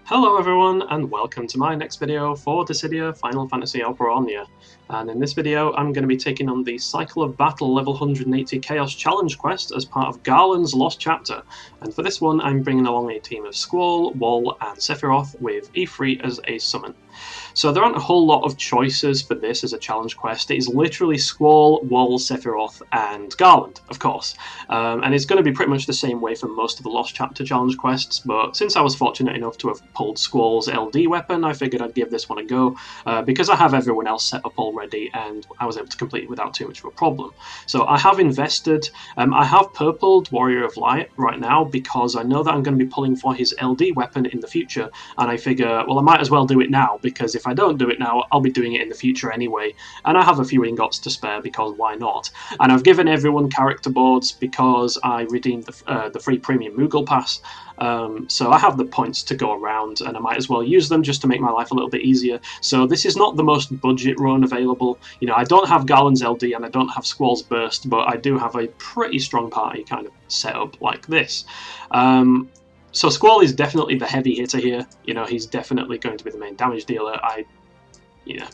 Hello everyone, and welcome to my next video for Dissidia Final Fantasy Opera Omnia. And in this video I'm going to be taking on the Cycle of Battle level 180 Chaos Challenge quest as part of Garland's Lost Chapter. And for this one I'm bringing along a team of Squall, WoL and Sephiroth with E3 as a summon. So there aren't a whole lot of choices for this as a challenge quest. It is literally Squall, WoL, Sephiroth and Garland, of course. And it's going to be pretty much the same way for most of the Lost Chapter challenge quests, but since I was fortunate enough to have pulled Squall's LD weapon, I figured I'd give this one a go, because I have everyone else set up already and I was able to complete it without too much of a problem. So I have invested, I have purpled Warrior of Light right now because I know that I'm going to be pulling for his LD weapon in the future, and I figure, well, I might as well do it now, because if I don't do it now, I'll be doing it in the future anyway, and I have a few ingots to spare because why not? And I've given everyone character boards because I redeemed the free premium Moogle pass, so I have the points to go around and I might as well use them just to make my life a little bit easier. So this is not the most budget run available. You know, I don't have Garland's LD and I don't have Squall's Burst, but I do have a pretty strong party kind of set up like this. So Squall is definitely the heavy hitter here. You know, he's definitely going to be the main damage dealer.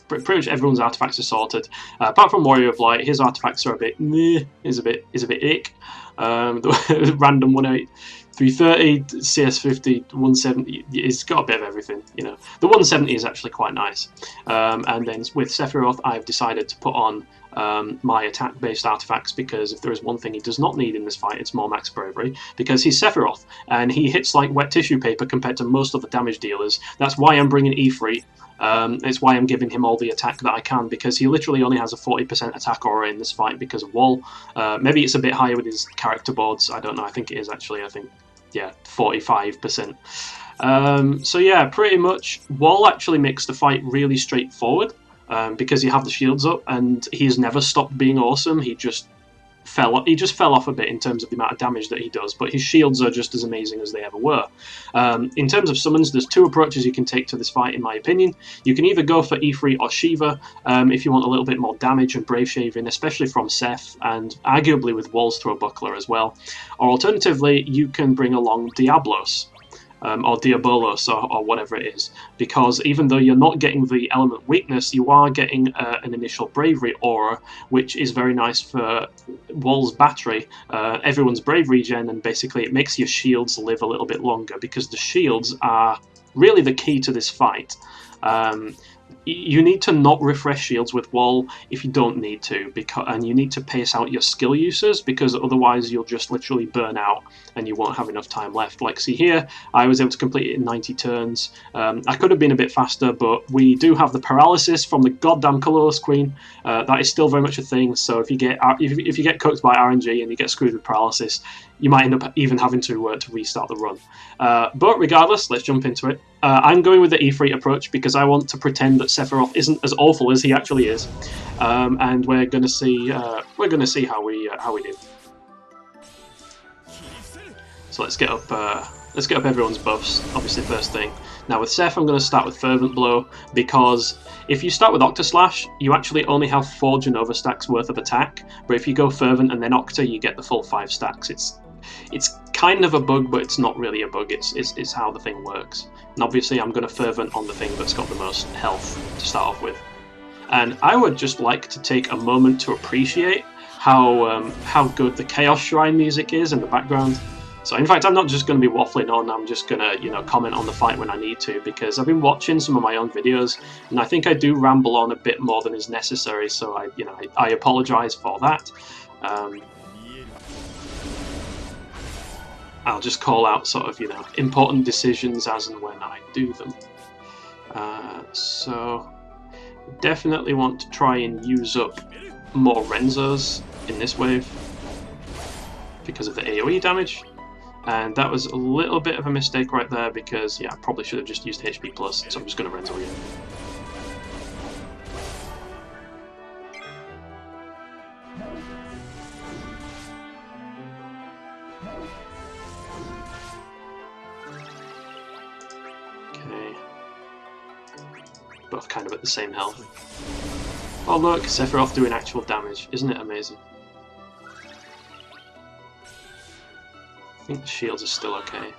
Pretty much everyone's artifacts are sorted. Apart from Warrior of Light, his artifacts are a bit meh, is a bit ick. The random 180, 330, CS50, 170, it's got a bit of everything, you know. The 170 is actually quite nice. And then with Sephiroth, I've decided to put on my attack-based artifacts, because if there is one thing he does not need in this fight, it's more max bravery, because he's Sephiroth, and he hits like wet tissue paper compared to most of the damage dealers. That's why I'm bringing E3. It's why I'm giving him all the attack that I can, because he literally only has a 40% attack aura in this fight because of WoL. Maybe it's a bit higher with his character boards, I don't know, I think it is actually, yeah, 45%. So yeah, pretty much WoL actually makes the fight really straightforward, because you have the shields up, and he's never stopped being awesome. He just fell off a bit in terms of the amount of damage that he does, but his shields are just as amazing as they ever were. In terms of summons, there's two approaches you can take to this fight, in my opinion. You can either go for E3 or Shiva if you want a little bit more damage and brave shaving, especially from Seph, and arguably with WoL's throw buckler as well. Or alternatively, you can bring along Diablos. Or Diabolos, or whatever it is, because even though you're not getting the element weakness, you are getting an initial bravery aura, which is very nice for WoL's battery, everyone's bravery regen, and basically it makes your shields live a little bit longer, because the shields are really the key to this fight. You need to not refresh shields with WoL if you don't need to, and you need to pace out your skill uses, because otherwise you'll just literally burn out and you won't have enough time left. Like, see here, I was able to complete it in 90 turns. I could have been a bit faster, but we do have the paralysis from the goddamn Colourless Queen. That is still very much a thing, so if you get cooked by RNG and you get screwed with paralysis, you might end up even having to restart the run. But regardless, let's jump into it. I'm going with the E3 approach because I want to pretend that Sephiroth isn't as awful as he actually is, and we're going to see how we do. So let's get up everyone's buffs. Obviously, first thing. Now with Seph, I'm going to start with Fervent Blow, because if you start with Octaslash, you actually only have 4 Genova stacks worth of attack, but if you go Fervent and then Octa, you get the full 5 stacks. It's kind of a bug, but it's not really a bug. It's how the thing works. And obviously, I'm going to Fervent on the thing that's got the most health to start off with. And I would just like to take a moment to appreciate how good the Chaos Shrine music is in the background. So in fact, I'm not just going to be waffling on, I'm just going to, you know, comment on the fight when I need to, because I've been watching some of my own videos, and I think I do ramble on a bit more than is necessary, so I apologise for that. I'll just call out sort of, you know, important decisions as and when I do them. So definitely want to try and use up more Renzos in this wave because of the AoE damage. And that was a little bit of a mistake right there, because, yeah, I probably should have just used HP+, so I'm just going to Renzo again. Okay. Both kind of at the same health. Oh look, Sephiroth doing actual damage. Isn't it amazing? I think the shields are still okay.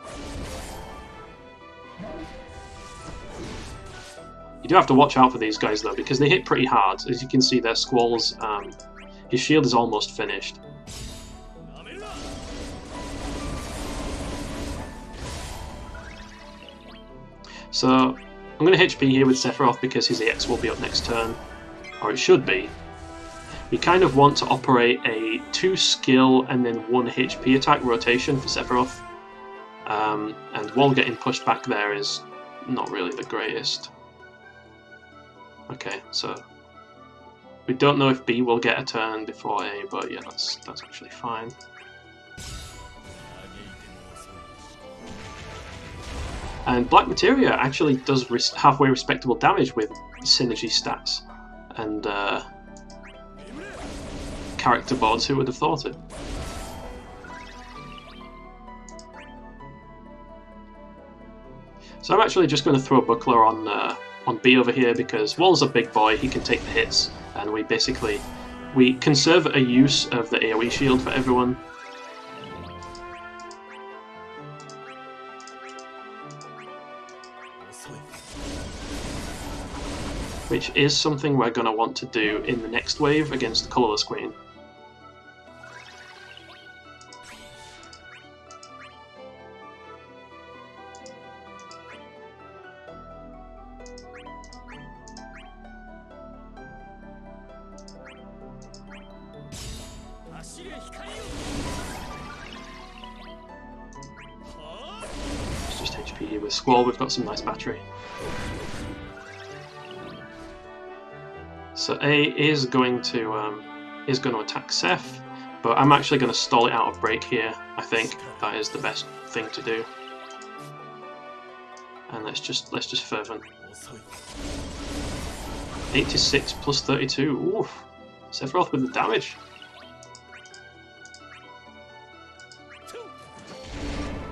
You do have to watch out for these guys though, because they hit pretty hard. As you can see, their Squall's his shield is almost finished. So I'm going to HP here with Sephiroth because his EX will be up next turn, or it should be. We kind of want to operate a 2 skill and then 1 HP attack rotation for Sephiroth, and WoL getting pushed back there is not really the greatest. Okay, so we don't know if B will get a turn before A, but yeah, that's actually fine. And Black Materia actually does halfway respectable damage with synergy stats and character boards. Who would have thought it? So I'm actually just going to throw a buckler on B over here because WoL's a big boy. He can take the hits, and we conserve a use of the AoE shield for everyone. Which is something we're going to want to do in the next wave against the Colourless Queen. It's just HP with Squall. We've got some nice battery. So A is going to attack Seph, but I'm actually going to stall it out of break here. I think that is the best thing to do. And let's just fervent. 86 plus 32. Oof. Sephiroth with the damage.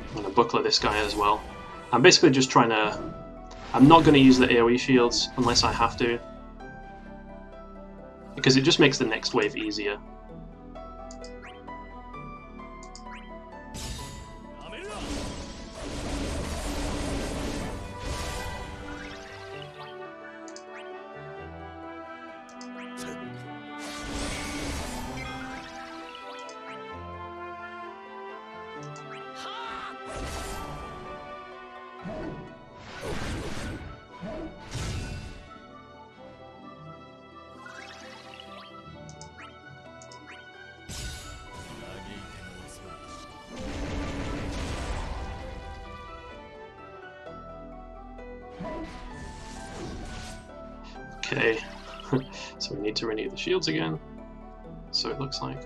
I'm going to buckler this guy as well. I'm basically just trying to... I'm not going to use the AoE shields unless I have to, because it just makes the next wave easier. Okay, so we need to renew the shields again, so it looks like.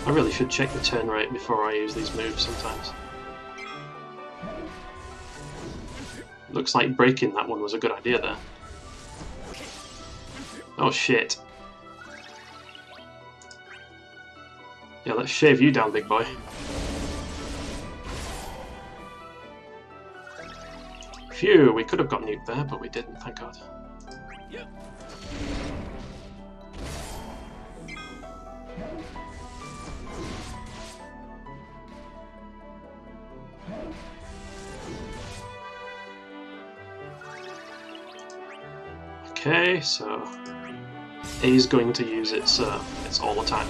I really should check the turn rate before I use these moves sometimes. Looks like breaking that one was a good idea there. Oh shit. Yeah, let's shave you down, big boy. Phew, we could have got nuked there, but we didn't, thank God. Okay, so A is going to use its all attack.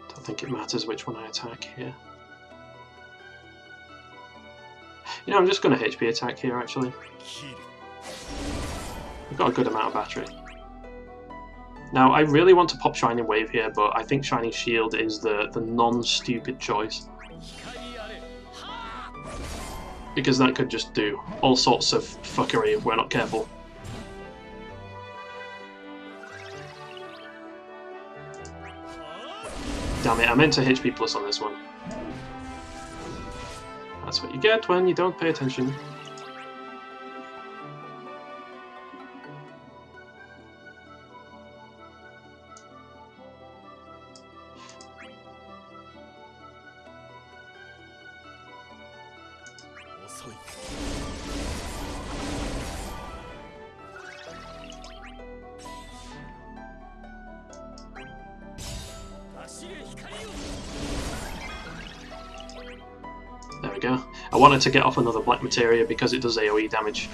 Don't think it matters which one I attack here. You know, I'm just going to HP attack here actually. We've got a good amount of battery. Now, I really want to pop Shining Wave here, but I think Shining Shield is the non-stupid choice. Because that could just do all sorts of fuckery if we're not careful. Damn it, I meant to HP plus on this one. That's what you get when you don't pay attention. There we go. I wanted to get off another black materia because it does AoE damage.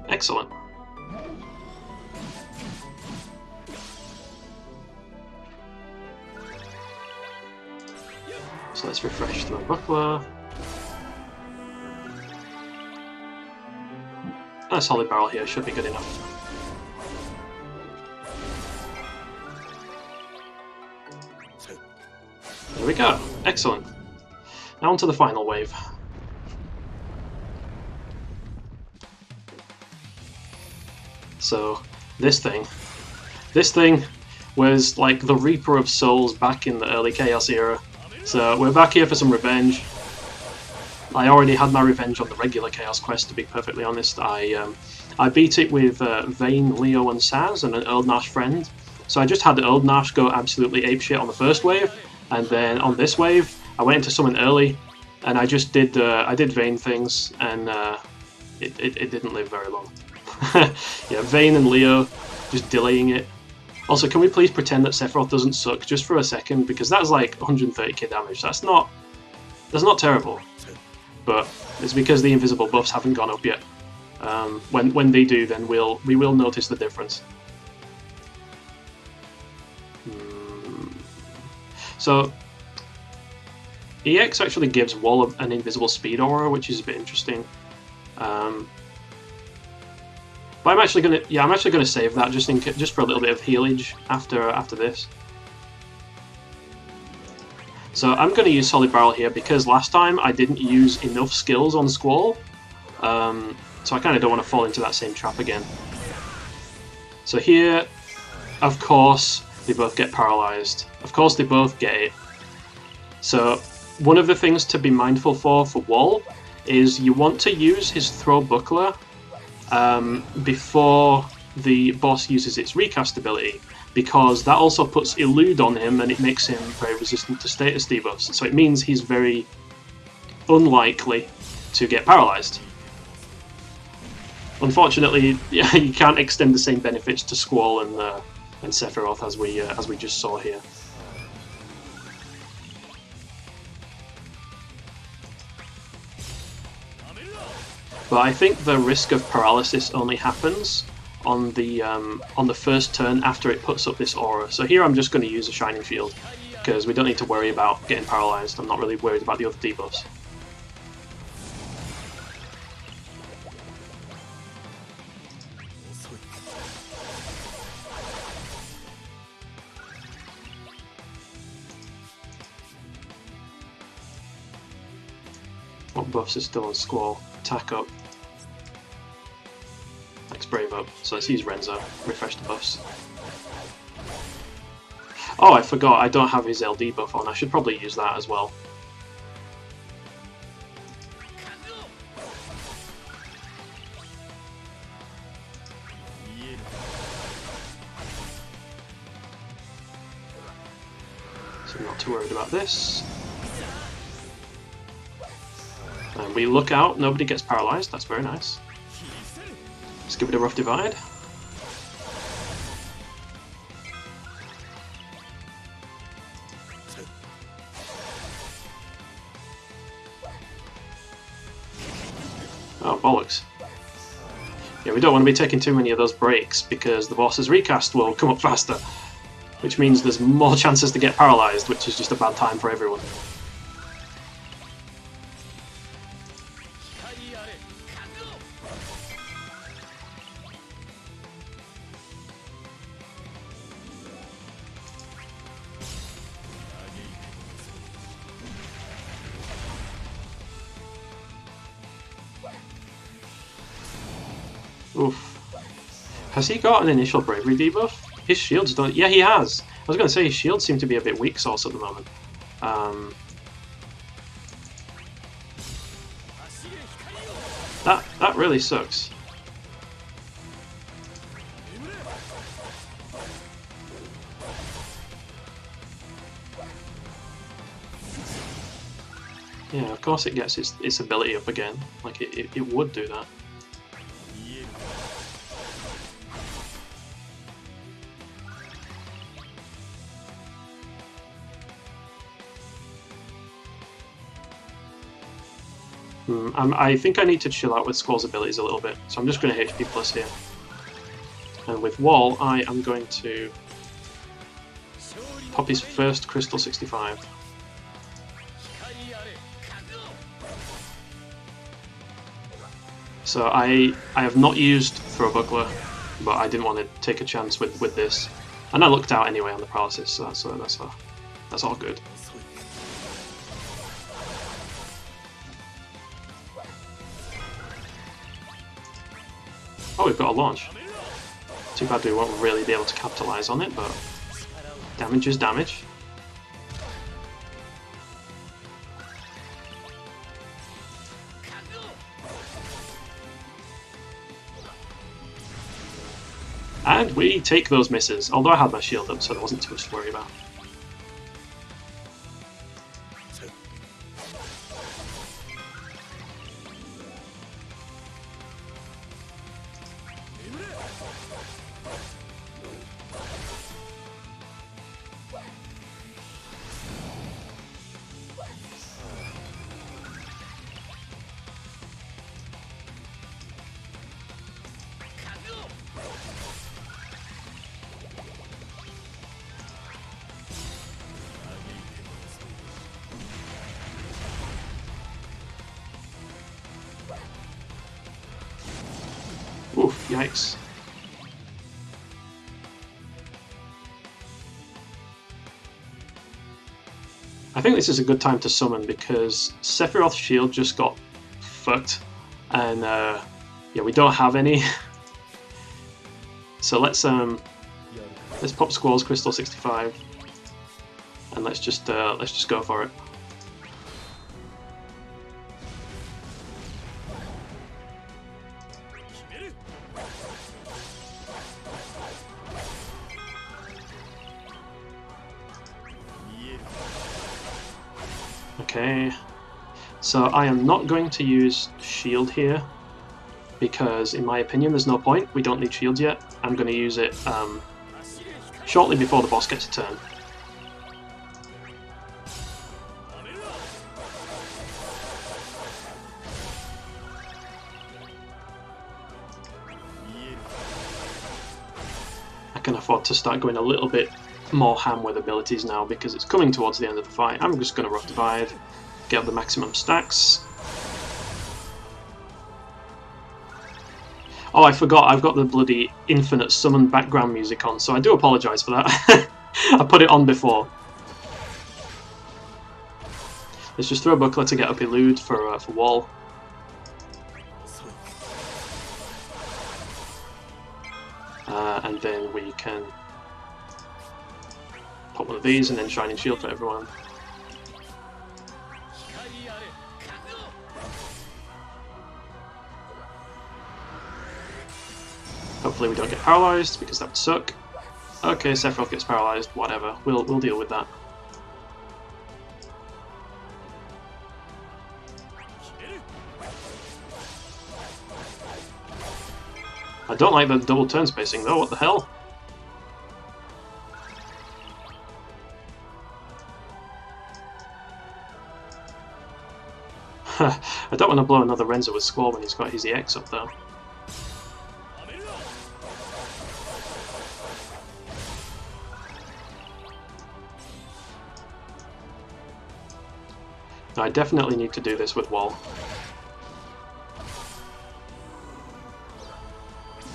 Excellent. So let's refresh the buckler. A solid barrel here should be good enough. There we go. Excellent. Now on to the final wave. So this thing was like the Reaper of Souls back in the early Chaos era. So we're back here for some revenge. I already had my revenge on the regular Chaos quest, to be perfectly honest. I beat it with Vayne, Leo and Saz and an Eldnash friend. So I just had the Eldnash go absolutely apeshit on the first wave, and then on this wave I went into summon early and I just did Vayne things, and it didn't live very long. Yeah, Vayne and Leo just delaying it. Also, can we please pretend that Sephiroth doesn't suck just for a second, because that's like 130k damage. That's not terrible, but it's because the invisible buffs haven't gone up yet. When they do, then we will notice the difference. So EX actually gives WoL an invisible speed aura, which is a bit interesting. But I'm actually gonna save that just for a little bit of healage after this. So I'm gonna use Solid Barrel here because last time I didn't use enough skills on Squall, so I kind of don't want to fall into that same trap again. So here, of course, they both get paralyzed. Of course, they both get it. So one of the things to be mindful for WoL is you want to use his throw buckler before the boss uses its recast ability, because that also puts Elude on him and it makes him very resistant to status debuffs. So it means he's very unlikely to get paralyzed. Unfortunately, yeah, you can't extend the same benefits to Squall and Sephiroth as we just saw here. But I think the risk of paralysis only happens on the first turn after it puts up this aura. So here I'm just going to use a Shining Shield, because we don't need to worry about getting paralyzed. I'm not really worried about the other debuffs. What buffs are still on Squall? Attack up. Brave up. So let's use Renzo. Refresh the buffs. Oh, I forgot. I don't have his LD buff on. I should probably use that as well. So I'm not too worried about this. And we look out. Nobody gets paralyzed. That's very nice. Let's give it a rough divide. Oh, bollocks. Yeah, we don't want to be taking too many of those breaks because the boss's recast will come up faster, which means there's more chances to get paralyzed, which is just a bad time for everyone. Oof. Has he got an initial bravery debuff? His shields don't... Yeah, he has! I was going to say his shields seem to be a bit weak sauce at the moment. That really sucks. Yeah, of course it gets its ability up again. Like, it would do that. I think I need to chill out with Squall's abilities a little bit, so I'm just going to HP plus here. And with WoL, I am going to pop his first Crystal 65. So I have not used Throw Buckler, but I didn't want to take a chance with this. And I looked out anyway on the paralysis, so that's all good. Oh, we've got a launch. Too bad we won't really be able to capitalise on it, but damage is damage. And we take those misses, although I had my shield up, so there wasn't too much to worry about. Oof, yikes. I think this is a good time to summon because Sephiroth's shield just got fucked, and yeah, we don't have any. So let's pop Squall's Crystal 65, and let's just go for it. Okay, so I am not going to use shield here because in my opinion there's no point, we don't need shields yet. I'm going to use it shortly before the boss gets a turn. I can afford to start going a little bit more ham with abilities now because it's coming towards the end of the fight. I'm just going to Rough Divide, get the maximum stacks. Oh, I forgot, I've got the bloody infinite summon background music on, so I do apologise for that. I put it on before. Let's just throw a buckler to get up Elude for WoL. And then we can pop one of these and then Shining Shield for everyone. Hopefully we don't get paralysed because that would suck. Okay, Sephiroth gets paralysed, whatever. We'll deal with that. I don't like the double turn spacing though, what the hell? I don't want to blow another Renzos with Squall when he's got his EX up though. I definitely need to do this with WoL.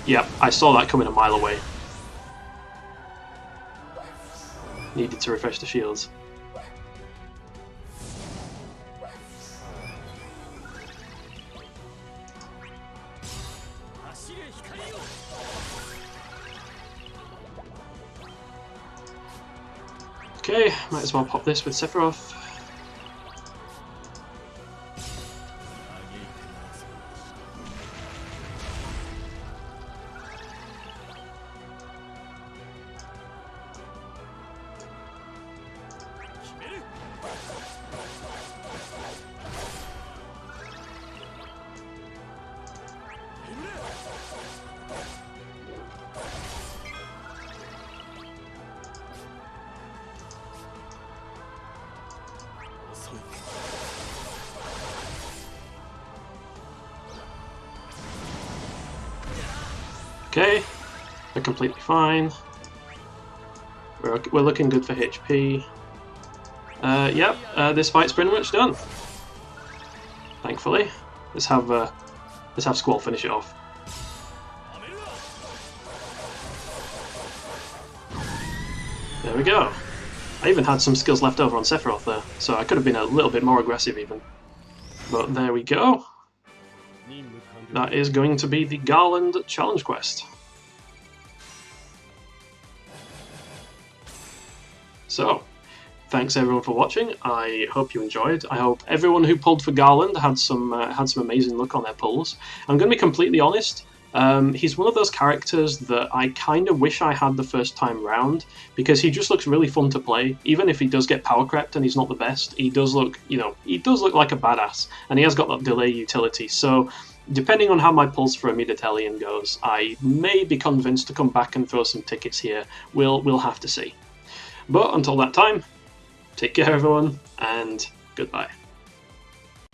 Yep, I saw that coming a mile away. Needed to refresh the shields. Okay, might as well pop this with Sephiroth. Okay, they're completely fine. We're looking good for HP. Yep, this fight's pretty much done. Thankfully, let's have Squall finish it off. There we go. I even had some skills left over on Sephiroth there, so I could have been a little bit more aggressive even. But there we go. That is going to be the Garland challenge quest. So, thanks everyone for watching. I hope you enjoyed. I hope everyone who pulled for Garland had some amazing luck on their pulls. I'm going to be completely honest. He's one of those characters that I kind of wish I had the first time round, because he just looks really fun to play. Even if he does get power crept and he's not the best, he does look, he does look like a badass, and he has got that delay utility. So, depending on how my pulse for a mid-Italian goes, I may be convinced to come back and throw some tickets here. We'll have to see. But until that time, take care everyone, and goodbye.